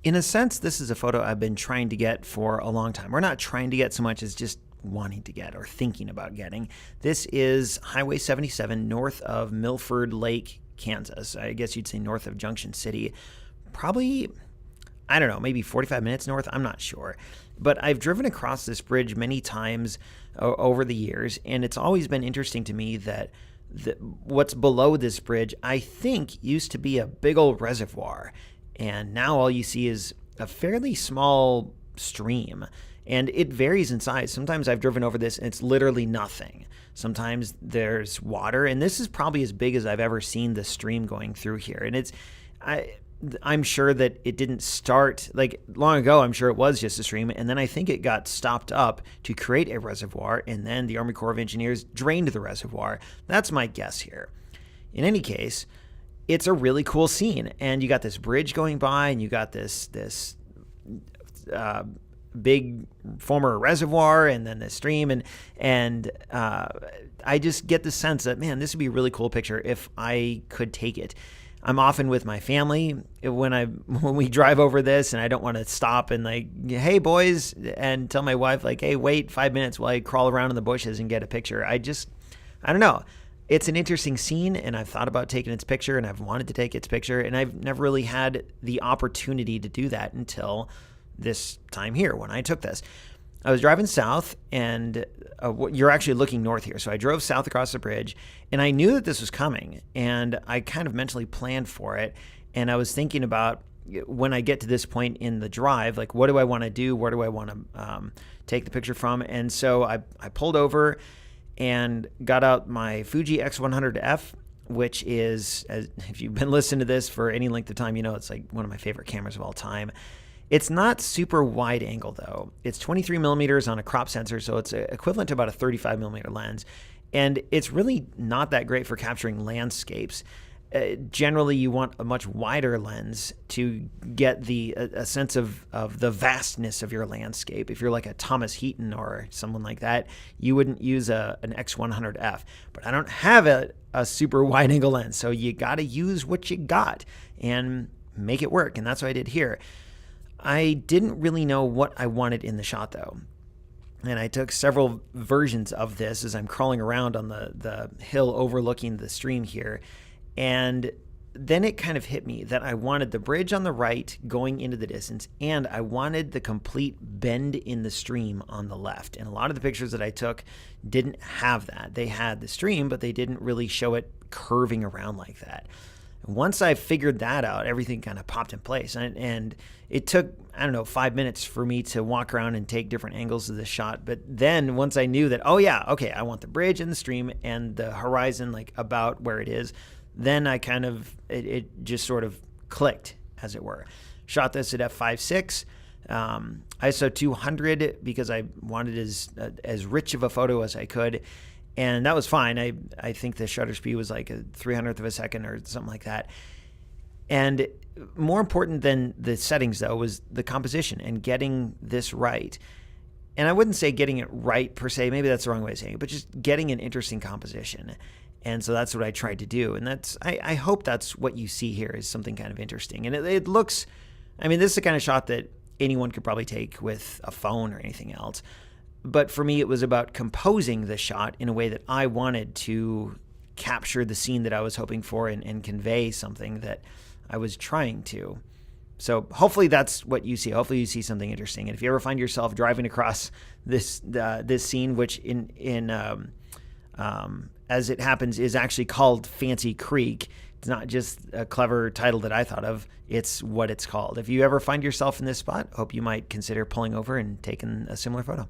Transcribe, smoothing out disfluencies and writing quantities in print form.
In a sense, this is a photo I've been trying to get for a long time. Or not trying to get so much as just wanting to get or thinking about getting. This is Highway 77 north of Milford Lake, Kansas. I guess you'd say north of Junction City. Probably, I don't know, maybe 45 minutes north. I'm not sure. But I've driven across this bridge many times over the years, and it's always been interesting to me that what's below this bridge, I think, used to be a big old reservoir. And now all you see is a fairly small stream. And it varies in size. Sometimes I've driven over this and it's literally nothing. Sometimes there's water, and this is probably as big as I've ever seen the stream going through here. And I'm sure that it didn't start like long ago. I'm sure it was just a stream, and then I think it got stopped up to create a reservoir, and then the Army Corps of Engineers drained the reservoir. That's my guess here. In any case, it's a really cool scene, and you got this bridge going by, and you got this big former reservoir, and then the stream, and I just get the sense that, man, this would be a really cool picture if I could take it. I'm often with my family when we drive over this, and I don't want to stop and like, hey boys, and tell my wife like, hey, wait 5 minutes while I crawl around in the bushes and get a picture. I don't know. It's an interesting scene, and I've thought about taking its picture, and I've wanted to take its picture, and I've never really had the opportunity to do that until this time here when I took this. I was driving south, and you're actually looking north here. So I drove south across the bridge, and I knew that this was coming, and I kind of mentally planned for it. And I was thinking about when I get to this point in the drive, like, what do I want to do? Where do I want to take the picture from? And so I pulled over and got out my Fuji X100F, which is, if you've been listening to this for any length of time, you know it's like one of my favorite cameras of all time. It's not super wide angle though. It's 23 millimeters on a crop sensor, so it's equivalent to about a 35 millimeter lens. And it's really not that great for capturing landscapes. Generally, you want a much wider lens to get a sense of the vastness of your landscape. If you're like a Thomas Heaton or someone like that, you wouldn't use an X100F. But I don't have a super wide angle lens, so you got to use what you got and make it work. And that's what I did here. I didn't really know what I wanted in the shot though. And I took several versions of this as I'm crawling around on the hill overlooking the stream here. And then it kind of hit me that I wanted the bridge on the right going into the distance, and I wanted the complete bend in the stream on the left. And a lot of the pictures that I took didn't have that. They had the stream, but they didn't really show it curving around like that. Once I figured that out, everything kind of popped in place. And it took, 5 minutes for me to walk around and take different angles of the shot. But then once I knew that, oh yeah, okay, I want the bridge and the stream and the horizon like about where it is, then I kind of, it just sort of clicked, as it were. Shot this at f5.6, ISO 200 because I wanted as rich of a photo as I could. And that was fine. I think the shutter speed was like a 300th of a second or something like that. And more important than the settings, though, was the composition and getting this right. And I wouldn't say getting it right per se. Maybe that's the wrong way of saying it, but just getting an interesting composition. And so that's what I tried to do. And I hope that's what you see here is something kind of interesting. And it looks, this is the kind of shot that anyone could probably take with a phone or anything else. But for me, it was about composing the shot in a way that I wanted to capture the scene that I was hoping for and convey something that I was trying to. So hopefully that's what you see. Hopefully you see something interesting. And if you ever find yourself driving across this scene, which as it happens is actually called Fancy Creek, it's not just a clever title that I thought of. It's what it's called. If you ever find yourself in this spot, hope you might consider pulling over and taking a similar photo.